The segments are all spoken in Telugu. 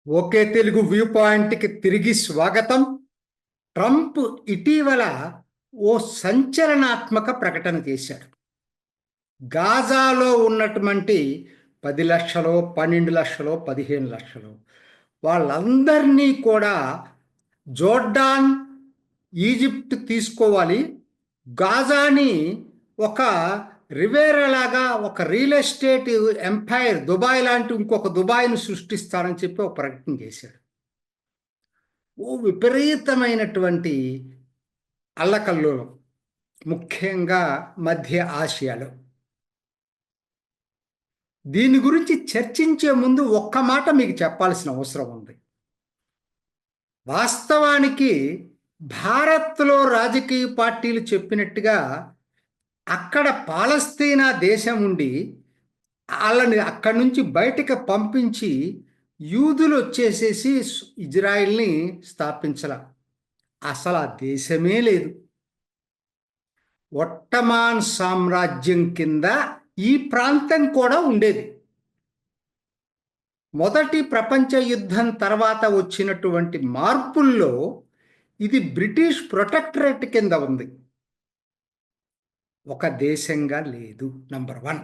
ఓకే తెలుగు వ్యూ పాయింట్కి తిరిగి స్వాగతం. ట్రంప్ ఇటీవల ఓ సంచలనాత్మక ప్రకటన చేశాడు. గాజాలో ఉన్నటువంటి 10 లక్షలు, 12 లక్షలు, 15 లక్షలు వాళ్ళందరినీ కూడా జోర్డాన్, ఈజిప్ట్ తీసుకోవాలి. గాజాని ఒక రివేరా లాగా, ఒక రియల్ ఎస్టేట్ ఎంపైర్, దుబాయ్ లాంటి ఇంకొక దుబాయ్ను సృష్టిస్తానని చెప్పి ఒక ప్రకటన చేశాడు. ఓ విపరీతమైనటువంటి అల్లకల్లోలం, ముఖ్యంగా మధ్య ఆసియాలో. దీని గురించి చర్చించే ముందు ఒక్క మాట మీకు చెప్పాల్సిన అవసరం ఉంది. వాస్తవానికి భారత్లో రాజకీయ పార్టీలు చెప్పినట్టుగా అక్కడ పాలస్తీనా దేశం ఉండి వాళ్ళని అక్కడి నుంచి బయటకు పంపించి యూదులు వచ్చేసేసి ఇజ్రాయిల్ని స్థాపించాల. అసలు ఆ దేశమే లేదు. ఒట్టమాన్ సామ్రాజ్యం కింద ఈ ప్రాంతం కూడా ఉండేది. మొదటి ప్రపంచ యుద్ధం తర్వాత వచ్చినటువంటి మార్పుల్లో ఇది బ్రిటిష్ ప్రొటెక్టరేట్ కింద ఉంది, ఒక దేశంగా లేదు. నంబర్ 1.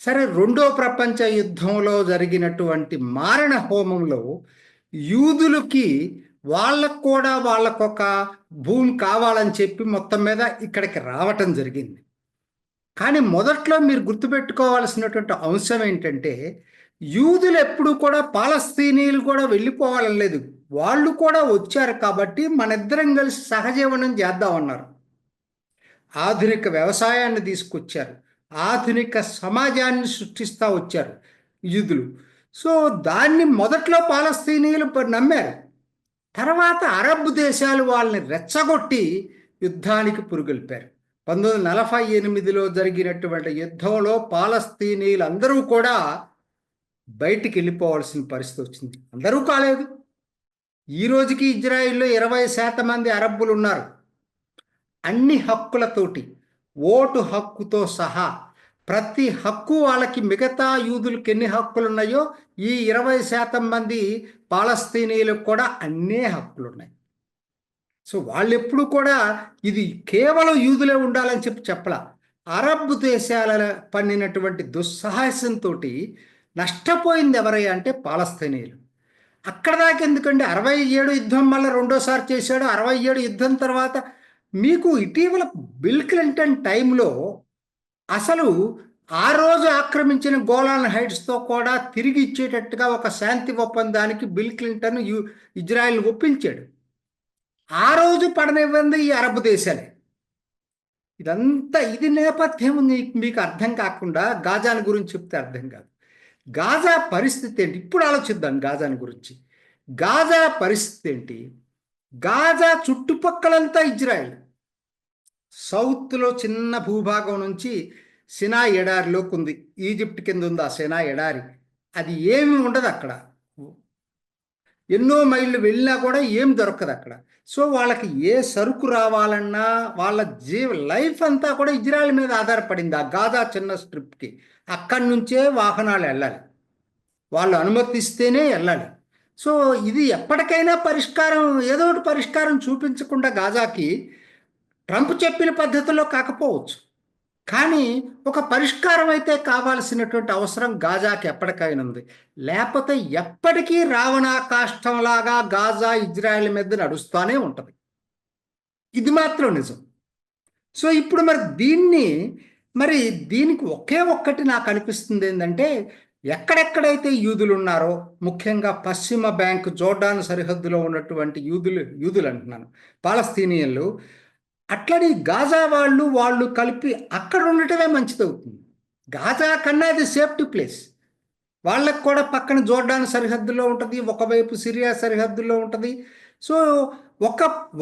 సరే, రెండో ప్రపంచ యుద్ధంలో జరిగినటువంటి మారణ హోమంలో యూదులకి వాళ్ళకు కూడా వాళ్ళకొక భూమి కావాలని చెప్పి మొత్తం మీద ఇక్కడికి రావటం జరిగింది. కానీ మొదట్లో మీరు గుర్తుపెట్టుకోవాల్సినటువంటి అంశం ఏంటంటే, యూదులు ఎప్పుడు కూడా పాలస్తీనీయులు కూడా వెళ్ళిపోవాలని లేదు. వాళ్ళు కూడా వచ్చారు కాబట్టి మనిద్దరం కలిసి సహజీవనం చేద్దామన్నారు. ఆధునిక వ్యవసాయాన్ని తీసుకొచ్చారు, ఆధునిక సమాజాన్ని సృష్టిస్తూ వచ్చారు యూదులు. సో దాన్ని మొదట్లో పాలస్తీనీయులు నమ్మారు. తర్వాత అరబ్ దేశాలు వాళ్ళని రెచ్చగొట్టి యుద్ధానికి పురుగొల్పారు. 1948లో జరిగినటువంటి యుద్ధంలో పాలస్తీనీయులు అందరూ కూడా బయటికి వెళ్ళిపోవాల్సిన పరిస్థితి వచ్చింది. అందరూ కాలేదు. ఈ రోజుకి ఇజ్రాయిల్లో 20% మంది అరబ్బులు ఉన్నారు. అన్ని హక్కులతోటి, ఓటు హక్కుతో సహా ప్రతి హక్కు వాళ్ళకి, మిగతా యూదులకు ఎన్ని హక్కులు ఉన్నాయో ఈ 20% మంది పాలస్తీనీయులకు కూడా అన్నే హక్కులు ఉన్నాయి. సో వాళ్ళు ఎప్పుడు కూడా ఇది కేవలం యూదులే ఉండాలని చెప్పలా. అరబ్ దేశాల పన్నినటువంటి దుస్సాహసంతో నష్టపోయింది ఎవరయ్యా అంటే పాలస్తీనీయులు. అక్కడ దాకా ఎందుకంటే 67 యుద్ధం మళ్ళీ రెండోసారి చేశాడు. 67 యుద్ధం తర్వాత మీకు ఇటీవల బిల్ క్లింటన్ టైంలో అసలు ఆ రోజు ఆక్రమించిన గోలాన్ హైట్స్తో కూడా తిరిగి ఇచ్చేటట్టుగా ఒక శాంతి ఒప్పందానికి బిల్ క్లింటన్ ఇజ్రాయెల్ ఒప్పించాడు. ఆ రోజు పడనివ్వంది ఈ అరబ్ దేశాలే. ఇదంతా ఇది నేపథ్యం మీకు అర్థం కాకుండా గాజాని గురించి చెప్తే అర్థం కాదు. గాజా పరిస్థితి ఏంటి ఇప్పుడు ఆలోచిద్దాం. గాజాని గురించి, గాజా పరిస్థితి ఏంటి? గాజా చుట్టుపక్కలంతా ఇజ్రాయెల్. సౌత్లో చిన్న భూభాగం నుంచి సినా ఎడారిలోకి ఉంది. ఈజిప్ట్ కింద ఉంది ఆ సినా ఎడారి. అది ఏమి ఉండదు అక్కడ. ఎన్నో మైళ్ళు వెళ్ళినా కూడా ఏం దొరకదు అక్కడ. సో వాళ్ళకి ఏ సరుకు రావాలన్నా వాళ్ళ లైఫ్ అంతా కూడా ఇజ్రాయెల్ మీద ఆధారపడింది. ఆ గాజా చిన్న స్ట్రిప్కి అక్కడి నుంచే వాహనాలు వెళ్ళాలి, వాళ్ళు అనుమతిస్తేనే వెళ్ళాలి. సో ఇది ఎప్పటికైనా పరిష్కారం, ఏదో ఒకటి పరిష్కారం చూపించకుండా గాజాకి ట్రంప్ చెప్పిన పద్ధతిలో కాకపోవచ్చు, కానీ ఒక పరిష్కారం అయితే కావాల్సినటువంటి అవసరం గాజాకి ఎప్పటికైనా ఉంది. లేకపోతే ఎప్పటికీ రావణాకాష్టంలాగా గాజా ఇజ్రాయెల్ మీద నడుస్తూనే ఉంటుంది. ఇది మాత్రం నిజం. సో ఇప్పుడు మరి దీనికి ఒకే ఒక్కటి నాకు అనిపిస్తుంది ఏంటంటే, ఎక్కడెక్కడైతే యూదులు ఉన్నారో, ముఖ్యంగా పశ్చిమ బ్యాంక్ జోర్డాన్ సరిహద్దులో ఉన్నటువంటి యూదులు అంటున్నాను, పాలస్తీనియన్లు, అట్లని గాజా వాళ్ళు కలిపి అక్కడ ఉండటమే మంచిదవుతుంది. గాజా కన్నా అది సేఫ్టీ ప్లేస్. వాళ్ళకు కూడా పక్కన జోర్డాన్ సరిహద్దులో ఉంటుంది, ఒకవైపు సిరియా సరిహద్దులో ఉంటుంది. సో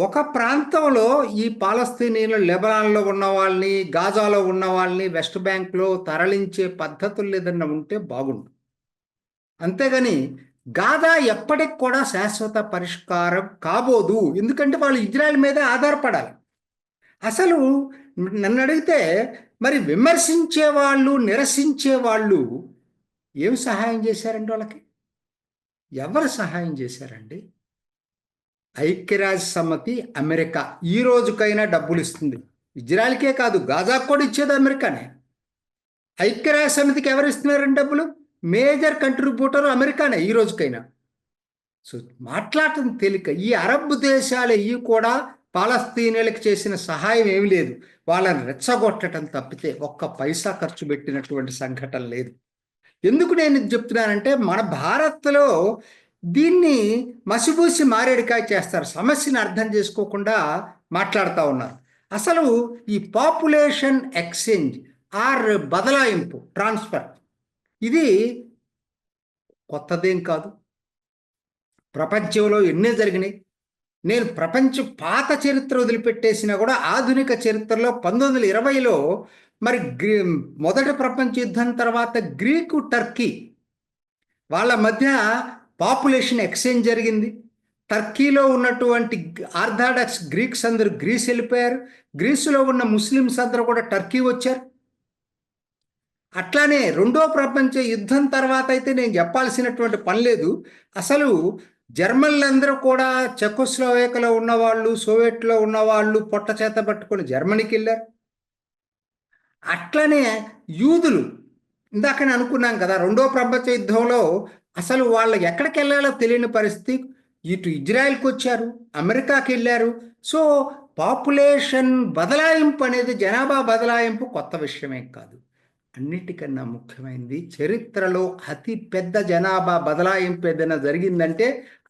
ఒక ప్రాంతంలో ఈ పాలస్తీనీయులు లెబనాన్లో ఉన్న వాళ్ళని, గాజాలో ఉన్న వాళ్ళని వెస్ట్ బ్యాంక్లో తరలించే పద్ధతులు ఏదన్నా ఉంటే బాగుండు. అంతేగాని గాజా ఎప్పటికి కూడా శాశ్వత పరిష్కారం కాబోదు. ఎందుకంటే వాళ్ళు ఇజ్రాయెల్ మీద ఆధారపడాలి. అసలు నన్ను అడిగితే మరి విమర్శించే వాళ్ళు, నిరసించే వాళ్ళు ఏం సహాయం చేశారండి వాళ్ళకి? ఎవరు సహాయం చేశారండి? ఐక్యరాజ్య సమితి, అమెరికా ఈ రోజుకైనా డబ్బులు ఇస్తుంది. ఇజ్రాయెల్కే కాదు, గాజాకు కూడా ఇచ్చేది అమెరికానే. ఐక్యరాజ్య సమితికి ఎవరు ఇస్తున్నారండి డబ్బులు? మేజర్ కంట్రిబ్యూటర్ అమెరికానే ఈ రోజుకైనా. సో మాట్లాడటం తేలిక. ఈ అరబ్ దేశాలు ఇవి కూడా పాలస్తీనియలకు చేసిన సహాయం ఏమి లేదు. వాళ్ళని రెచ్చగొట్టడం తప్పితే ఒక్క పైసా ఖర్చు పెట్టినటువంటి సంఘటన లేదు. ఎందుకు నేను ఇది చెప్తున్నానంటే, మన భారత్లో దీన్ని మసిబూసి మారేడికాయ చేస్తారు. సమస్యను అర్థం చేసుకోకుండా మాట్లాడుతూ ఉన్నారు. అసలు ఈ పాపులేషన్ ఎక్స్చేంజ్ ఆర్ బదలాయింపు, ట్రాన్స్ఫర్, ఇది కొత్తదేం కాదు. ప్రపంచంలో ఎన్నో జరిగినాయి. నేను ప్రపంచ పాత చరిత్ర వదిలిపెట్టేసినా కూడా ఆధునిక చరిత్రలో 1920లో మరి మొదటి ప్రపంచ యుద్ధం తర్వాత గ్రీకు, టర్కీ వాళ్ళ మధ్య పాపులేషన్ ఎక్స్చేంజ్ జరిగింది. టర్కీలో ఉన్నటువంటి ఆర్థాడాక్స్ గ్రీక్స్ అందరూ గ్రీస్ వెళ్ళిపోయారు. గ్రీసులో ఉన్న ముస్లిమ్స్ అందరూ కూడా టర్కీ వచ్చారు. అట్లానే రెండో ప్రపంచ యుద్ధం తర్వాత అయితే నేను చెప్పాల్సినటువంటి పని లేదు. అసలు జర్మన్లందరూ కూడా చెకోస్లోవేకియాలో ఉన్నవాళ్ళు, సోవియట్లో ఉన్నవాళ్ళు పొట్ట చేత పట్టుకొని జర్మనీకి వెళ్ళారు. అట్లనే యూదులు, ఇందాక నేను అనుకున్నాం కదా, రెండో ప్రపంచ యుద్ధంలో అసలు వాళ్ళు ఎక్కడికి వెళ్ళాలో తెలియని పరిస్థితి. ఇటు ఇజ్రాయెల్కి వచ్చారు, అమెరికాకి వెళ్ళారు. సో పాపులేషన్ బదలాయింపు అనేది, జనాభా బదలాయింపు కొత్త విషయమే కాదు. అన్నిటికన్నా ముఖ్యమైనది, చరిత్రలో అతి పెద్ద జనాభా బదలాయింపు ఏదైనా జరిగిందంటే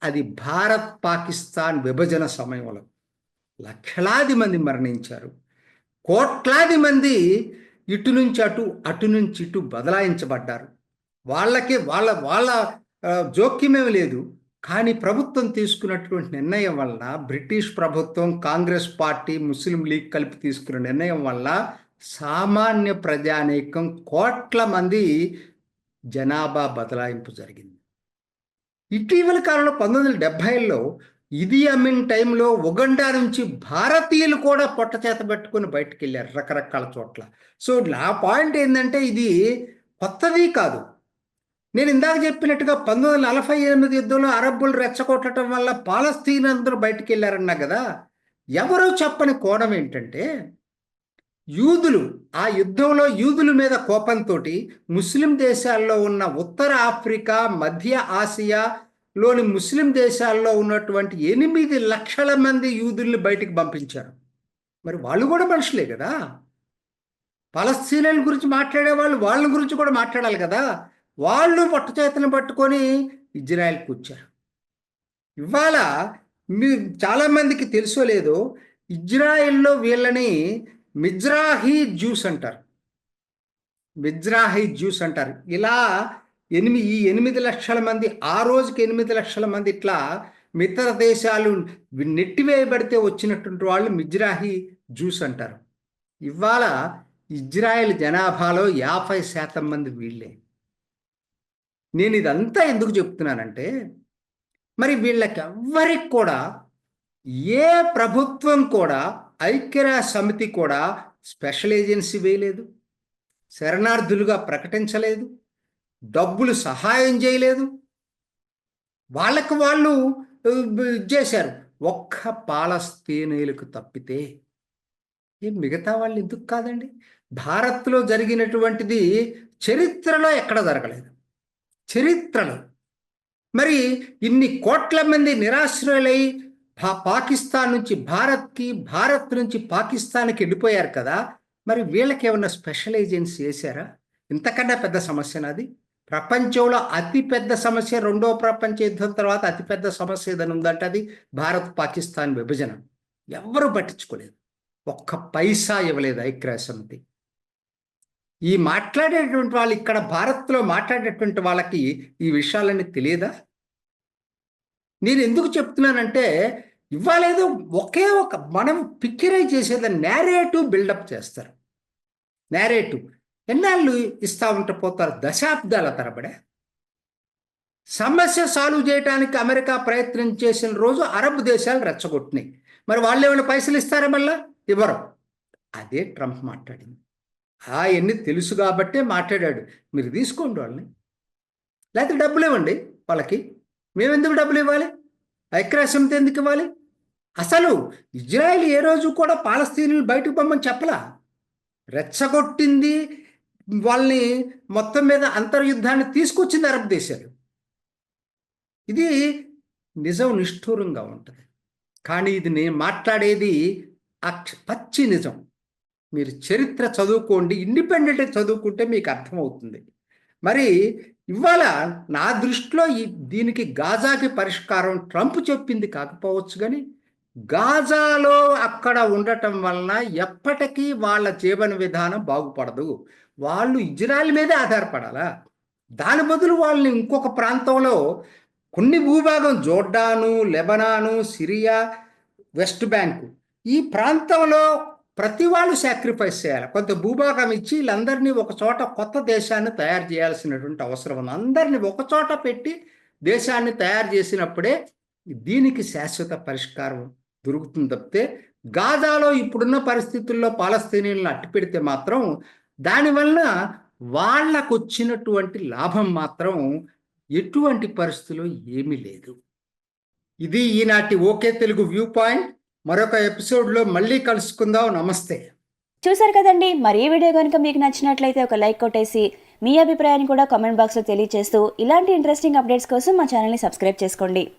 అది భారత్ పాకిస్తాన్ విభజన సమయంలో. లక్షలాది మంది మరణించారు. కోట్లాది మంది ఇటు నుంచి అటు, అటు నుంచి ఇటు బదలాయించబడ్డారు. వాళ్ళకి వాళ్ళ వాళ్ళ జోక్యమేమి లేదు. కానీ ప్రభుత్వం తీసుకున్నటువంటి నిర్ణయం వల్ల, బ్రిటిష్ ప్రభుత్వం, కాంగ్రెస్ పార్టీ, ముస్లిం లీగ్ కలిపి తీసుకున్న నిర్ణయం వల్ల సామాన్య ప్రజానీకం కోట్ల మంది జనాభా బదలాయింపు జరిగింది. ఇటీవల కాలంలో 1970లో ఇది అమీన్ టైంలో ఉగండా నుంచి భారతీయులు కూడా పొట్ట చేత పెట్టుకుని బయటకు వెళ్ళారు రకరకాల చోట్ల. సో నా పాయింట్ ఏంటంటే ఇది కొత్తది కాదు. నేను ఇందాక చెప్పినట్టుగా 1948 యుద్ధంలో అరబ్బులు రెచ్చగొట్టడం వల్ల పాలస్తీన్ అందరూ బయటకు వెళ్ళారన్నా కదా. ఎవరో చెప్పని కోణం ఏంటంటే, యూదులు ఆ యుద్ధంలో యూదుల మీద కోపంతో ముస్లిం దేశాల్లో ఉన్న ఉత్తర ఆఫ్రికా, మధ్య ఆసియాలోని ముస్లిం దేశాల్లో ఉన్నటువంటి 8 లక్షల మంది యూదుల్ని బయటికి పంపించారు. మరి వాళ్ళు కూడా మనుషులే కదా. పాలస్తీనియన్ల గురించి మాట్లాడే వాళ్ళ గురించి కూడా మాట్లాడాలి కదా. వాళ్ళు పొట్ట చేతను పట్టుకొని ఇజ్రాయెల్కి వచ్చారు. ఇవాళ చాలామందికి తెలుసో లేదో, ఇజ్రాయెల్లో వీళ్ళని మిజ్రాహీ జ్యూస్ అంటారు. మిజ్రాహీ జ్యూస్ అంటారు. ఇలా 8 లక్షల మంది, ఆ రోజుకి 8 లక్షల మంది ఇట్లా మిగతా దేశాలు నెట్టివేయబడితే వచ్చినటువంటి వాళ్ళు మిజ్రాహీ జ్యూస్ అంటారు. ఇవాళ ఇజ్రాయెల్ జనాభాలో 50% మంది వీళ్ళే. నేను ఇదంతా ఎందుకు చెప్తున్నానంటే, మరి వీళ్ళకి ఎవ్వరికి కూడా, ఏ ప్రభుత్వం కూడా, ఐక్యరాజ్య సమితి కూడా స్పెషల్ ఏజెన్సీ వేయలేదు, శరణార్థులుగా ప్రకటించలేదు, డబ్బులు సహాయం చేయలేదు. వాళ్ళకు వాళ్ళు చేశారు. ఒక్క పాలస్తీనీయులకు తప్పితే మిగతా వాళ్ళు ఎందుకు కాదండి? భారత్లో జరిగినటువంటిది చరిత్రలో ఎక్కడ జరగలేదు. చరిత్రలో మరి ఇన్ని కోట్ల మంది నిరాశ్రయులై పాకిస్తాన్ నుంచి భారత్కి, భారత్ నుంచి పాకిస్తాన్కి వెళ్ళిపోయారు కదా. మరి వీళ్ళకి ఏమన్నా స్పెషల్ ఏజెన్సీ చేశారా? ఇంతకన్నా పెద్ద సమస్య నాది. ప్రపంచంలో అతిపెద్ద సమస్య, రెండో ప్రపంచ యుద్ధం తర్వాత అతిపెద్ద సమస్య ఏదైనా ఉందంటే అది భారత్ పాకిస్తాన్ విభజన. ఎవరు పట్టించుకోలేదు. ఒక్క పైసా ఇవ్వలేదు ఐక్యరాజ్య సమితి. ఈ మాట్లాడేటువంటి వాళ్ళు, ఇక్కడ భారత్లో మాట్లాడేటువంటి వాళ్ళకి ఈ విషయాలన్నీ తెలియదా? నేను ఎందుకు చెప్తున్నానంటే, ఇవ్వాలేదో ఒకే ఒక మనం పిక్చరైజ్ చేసేది నేరేటివ్ బిల్డప్ చేస్తారు. నేరేటివ్ ఎన్నాళ్ళు ఇస్తా ఉంటే పోతారు, దశాబ్దాల తరబడే. సమస్య సాల్వ్ చేయడానికి అమెరికా ప్రయత్నం చేసిన రోజు అరబ్ దేశాలు రెచ్చగొట్టినాయి. మరి వాళ్ళు ఏమైనా పైసలు ఇస్తారా? మళ్ళా ఇవ్వరు. అదే ట్రంప్ మాట్లాడింది. అవన్నీ తెలుసు కాబట్టే మాట్లాడాడు. మీరు తీసుకోండి వాళ్ళని, లేకపోతే డబ్బులు ఇవ్వండి వాళ్ళకి. మేము ఎందుకు డబ్బులు ఇవ్వాలి? ఐక్యరాజ్యసమితి ఎందుకు ఇవ్వాలి? అసలు ఇజ్రాయెల్ ఏ రోజు కూడా పాలస్తీనులు బయటకు పొమ్మని చెప్పలా. రెచ్చగొట్టింది, వాళ్ళని మొత్తం మీద అంతర్యుద్ధాన్ని తీసుకొచ్చింది అరబ్ దేశాలు. ఇది నిజం నిష్ఠూరంగా ఉంటుంది. కానీ ఇది నేను మాట్లాడేది పచ్చి నిజం. మీరు చరిత్ర చదువుకోండి, ఇండిపెండెంట్గా చదువుకుంటే మీకు అర్థమవుతుంది. మరి ఇవాళ నా దృష్టిలో దీనికి గాజాకి పరిష్కారం ట్రంప్ చెప్పింది కాకపోవచ్చు, కానీ గాజాలో అక్కడ ఉండటం వలన ఎప్పటికీ వాళ్ళ జీవన విధానం బాగుపడదు. వాళ్ళు ఇజ్రాయెల్ మీదే ఆధారపడాలా? దాని బదులు వాళ్ళని ఇంకొక ప్రాంతంలో కొన్ని భూభాగం జోర్డాను, లెబనాను, సిరియా, వెస్ట్ బ్యాంకు ఈ ప్రాంతంలో ప్రతి వాళ్ళు సాక్రిఫైస్ చేయాలి. కొంత భూభాగం ఇచ్చి వీళ్ళందరినీ ఒక చోట కొత్త దేశాన్ని తయారు చేయాల్సినటువంటి అవసరం ఉంది. అందరినీ ఒక చోట పెట్టి దేశాన్ని తయారు చేసినప్పుడే దీనికి శాశ్వత పరిష్కారం దొరుకుతుంది తప్పితే గాజాలో ఇప్పుడున్న పరిస్థితుల్లో పాలస్తీనీలను అట్టిపెడితే మాత్రం దానివల్ల వాళ్ళకు వచ్చినటువంటి లాభం మాత్రం ఎటువంటి పరిస్థితుల్లో ఏమీ లేదు. ఇది ఈనాటి ఓకే తెలుగు వ్యూ పాయింట్. మరొక ఎపిసోడ్లో మళ్ళీ కలుసుకుందాం. నమస్తే. చూసారు కదండి, మరి ఈ వీడియో కనుక మీకు నచ్చినట్లయితే ఒక లైక్ కొట్టేసి మీ అభిప్రాయాన్ని కూడా కామెంట్ బాక్స్లో తెలియజేస్తూ ఇలాంటి ఇంట్రెస్టింగ్ అప్డేట్స్ కోసం మా ఛానల్ని సబ్స్క్రైబ్ చేసుకోండి.